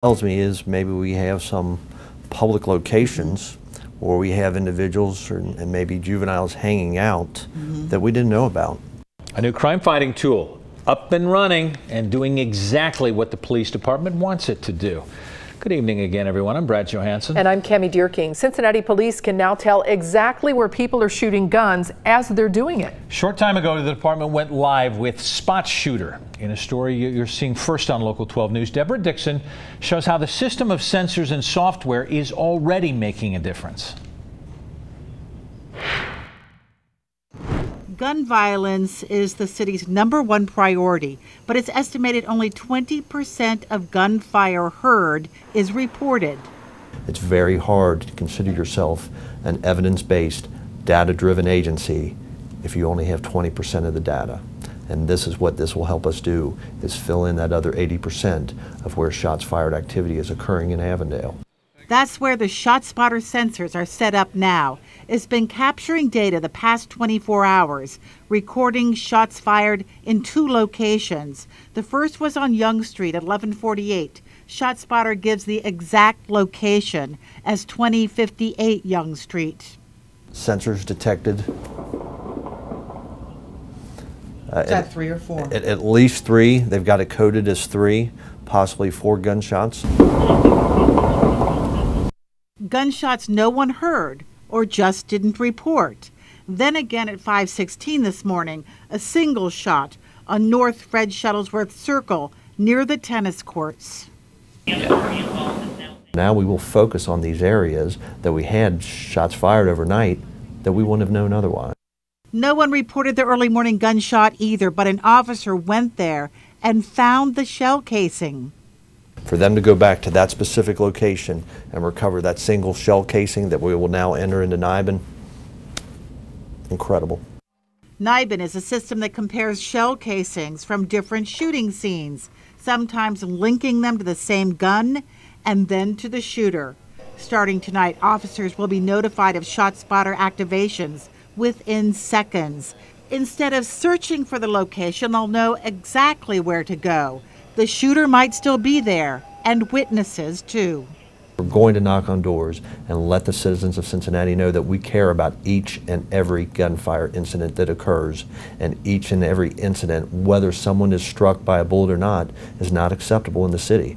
Tells me is maybe we have some public locations where we have individuals and maybe juveniles hanging out that we didn't know about. A new crime-fighting tool, up and running and doing exactly what the police department wants it to do. Good evening again, everyone. I'm Brad Johansson. And I'm Cammie Deerking. Cincinnati police can now tell exactly where people are shooting guns as they're doing it. Short time ago, the department went live with Spot Shooter. In a story you're seeing first on Local 12 News, Deborah Dixon shows how the system of sensors and software is already making a difference. Gun violence is the city's #1 priority, but it's estimated only 20% of gunfire heard is reported. It's very hard to consider yourself an evidence-based, data-driven agency if you only have 20% of the data. And this is what this will help us do, is fill in that other 80% of where shots fired activity is occurring in Avondale. That's where the ShotSpotter sensors are set up now. It's been capturing data the past 24 hours, recording shots fired in 2 locations. The first was on Young Street at 1148. ShotSpotter gives the exact location as 2058 Young Street. Sensors detected. Is that 3 or 4? At least 3. They've got it coded as 3, possibly 4 gunshots. Gunshots no one heard or just didn't report. Then again at 5:16 this morning, a single shot on North Fred Shuttlesworth Circle near the tennis courts. Now we will focus on these areas that we had shots fired overnight that we wouldn't have known otherwise. No one reported the early morning gunshot either, but an officer went there and found the shell casing. For them to go back to that specific location and recover that single shell casing that we will now enter into Neudigate, incredible. Neudigate is a system that compares shell casings from different shooting scenes, sometimes linking them to the same gun and then to the shooter. Starting tonight, officers will be notified of ShotSpotter activations within seconds. Instead of searching for the location, they'll know exactly where to go. The shooter might still be there, and witnesses too. We're going to knock on doors and let the citizens of Cincinnati know that we care about each and every gunfire incident that occurs, and each and every incident, whether someone is struck by a bullet or not, is not acceptable in the city.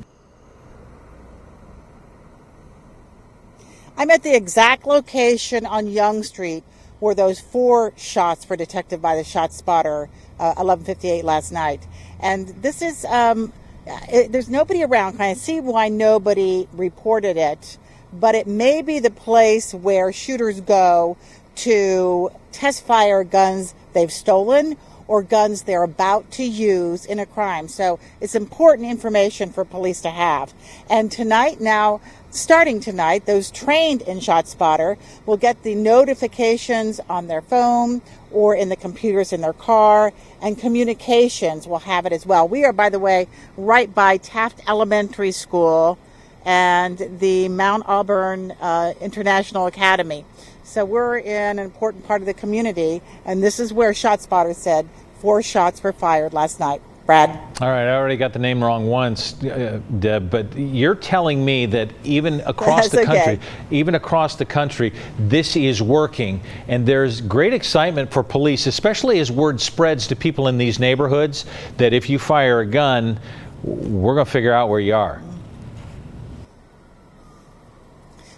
I'm at the exact location on Young Street where those 4 shots were detected by the ShotSpotter 11:58 last night. And this is, there's nobody around. I see why nobody reported it, but it may be the place where shooters go to test fire guns they've stolen or guns they're about to use in a crime. So it's important information for police to have. And tonight now, starting tonight, those trained in ShotSpotter will get the notifications on their phone or in the computers in their car, and communications will have it as well. We are, by the way, right by Taft Elementary School and the Mount Auburn International Academy. So we're in an important part of the community, and this is where ShotSpotter said 4 shots were fired last night. Brad? All right, I already got the name wrong once, Deb, but you're telling me that even across the country, this is working, and there's great excitement for police, especially as word spreads to people in these neighborhoods that if you fire a gun, we're going to figure out where you are.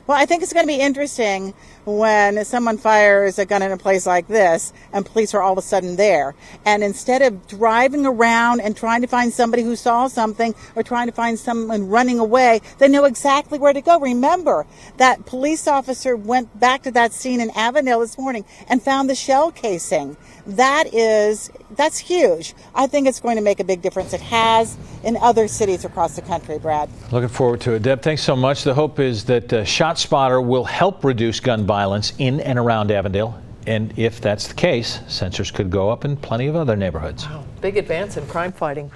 Well, I think it's going to be interesting when someone fires a gun in a place like this and police are all of a sudden there. And instead of driving around and trying to find somebody who saw something or trying to find someone running away, they know exactly where to go. Remember, that police officer went back to that scene in Avondale this morning and found the shell casing. That's huge. I think it's going to make a big difference. It has in other cities across the country, Brad. Looking forward to it. Deb, thanks so much. The hope is that ShotSpotter will help reduce gun violence in and around Avondale. And if that's the case, sensors could go up in plenty of other neighborhoods. Wow, big advance in crime fighting.